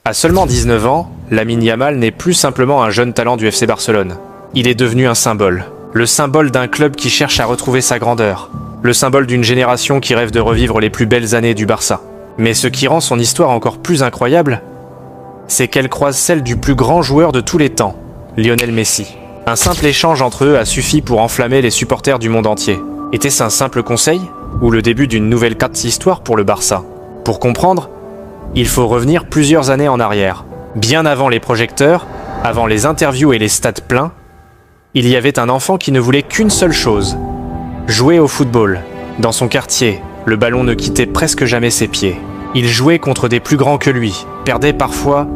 À seulement 19 ans, Lamine Yamal n'est plus simplement un jeune talent du FC Barcelone. Il est devenu un symbole. Le symbole d'un club qui cherche à retrouver sa grandeur. Le symbole d'une génération qui rêve de revivre les plus belles années du Barça. Mais ce qui rend son histoire encore plus incroyable, c'est qu'elle croise celle du plus grand joueur de tous les temps, Lionel Messi. Un simple échange entre eux a suffi pour enflammer les supporters du monde entier. Était-ce un simple conseil ou le début d'une nouvelle histoire pour le Barça? Pour comprendre, il faut revenir plusieurs années en arrière. Bien avant les projecteurs, avant les interviews et les stades pleins, il y avait un enfant qui ne voulait qu'une seule chose: jouer au football. Dans son quartier, le ballon ne quittait presque jamais ses pieds. Il jouait contre des plus grands que lui, perdait parfois,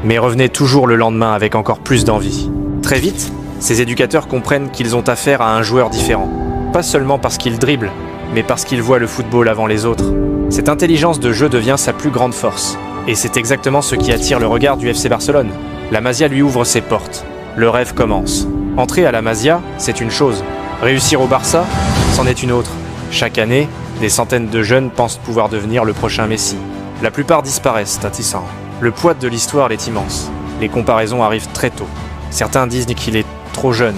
mais revenait toujours le lendemain avec encore plus d'envie. Très vite, ses éducateurs comprennent qu'ils ont affaire à un joueur différent. Pas seulement parce qu'il dribble, mais parce qu'il voit le football avant les autres. Cette intelligence de jeu devient sa plus grande force. Et c'est exactement ce qui attire le regard du FC Barcelone. La Masia lui ouvre ses portes. Le rêve commence. Entrer à la Masia, c'est une chose. Réussir au Barça, c'en est une autre. Chaque année, des centaines de jeunes pensent pouvoir devenir le prochain Messi. La plupart disparaissent, Tatissan. Le poids de l'histoire est immense. Les comparaisons arrivent très tôt. Certains disent qu'il est trop jeune.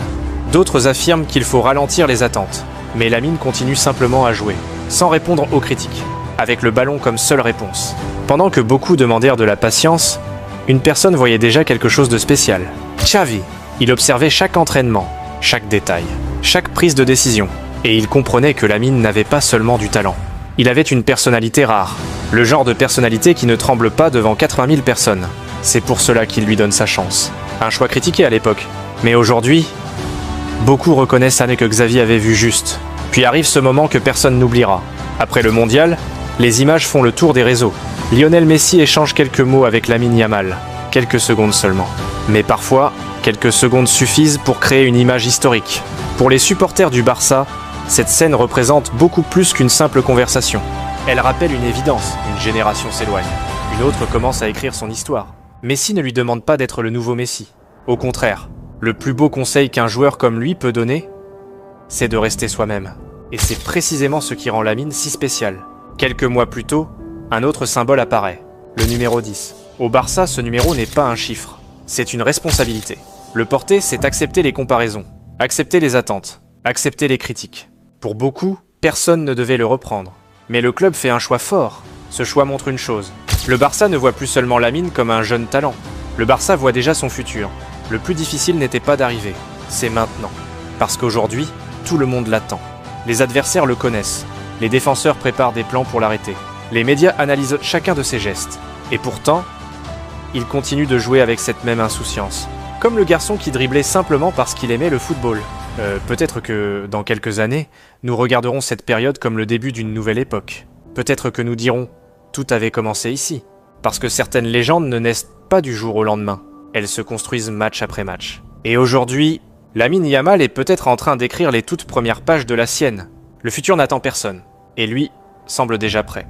D'autres affirment qu'il faut ralentir les attentes. Mais Lamine continue simplement à jouer, sans répondre aux critiques, avec le ballon comme seule réponse. Pendant que beaucoup demandèrent de la patience, une personne voyait déjà quelque chose de spécial. Xavi. Il observait chaque entraînement, chaque détail, chaque prise de décision. Et il comprenait que Lamine n'avait pas seulement du talent. Il avait une personnalité rare. Le genre de personnalité qui ne tremble pas devant 80 000 personnes. C'est pour cela qu'il lui donne sa chance. Un choix critiqué à l'époque. Mais aujourd'hui, beaucoup reconnaissent que Xavi avait vu juste. Puis arrive ce moment que personne n'oubliera. Après le mondial, les images font le tour des réseaux. Lionel Messi échange quelques mots avec Lamine Yamal. Quelques secondes seulement. Mais parfois, quelques secondes suffisent pour créer une image historique. Pour les supporters du Barça, cette scène représente beaucoup plus qu'une simple conversation. Elle rappelle une évidence, une génération s'éloigne. Une autre commence à écrire son histoire. Messi ne lui demande pas d'être le nouveau Messi. Au contraire, le plus beau conseil qu'un joueur comme lui peut donner, c'est de rester soi-même. Et c'est précisément ce qui rend Lamine si spécial. Quelques mois plus tôt, un autre symbole apparaît, le numéro 10. Au Barça, ce numéro n'est pas un chiffre, c'est une responsabilité. Le porter, c'est accepter les comparaisons, accepter les attentes, accepter les critiques. Pour beaucoup, personne ne devait le reprendre. Mais le club fait un choix fort. Ce choix montre une chose. Le Barça ne voit plus seulement Lamine comme un jeune talent. Le Barça voit déjà son futur. Le plus difficile n'était pas d'arriver, c'est maintenant. Parce qu'aujourd'hui, tout le monde l'attend. Les adversaires le connaissent. Les défenseurs préparent des plans pour l'arrêter. Les médias analysent chacun de ses gestes. Et pourtant, il continue de jouer avec cette même insouciance. Comme le garçon qui driblait simplement parce qu'il aimait le football. Peut-être que, dans quelques années, nous regarderons cette période comme le début d'une nouvelle époque. Peut-être que nous dirons « tout avait commencé ici ». Parce que certaines légendes ne naissent pas du jour au lendemain. Elles se construisent match après match. Et aujourd'hui, Lamine Yamal est peut-être en train d'écrire les toutes premières pages de la sienne. Le futur n'attend personne. Et lui semble déjà prêt.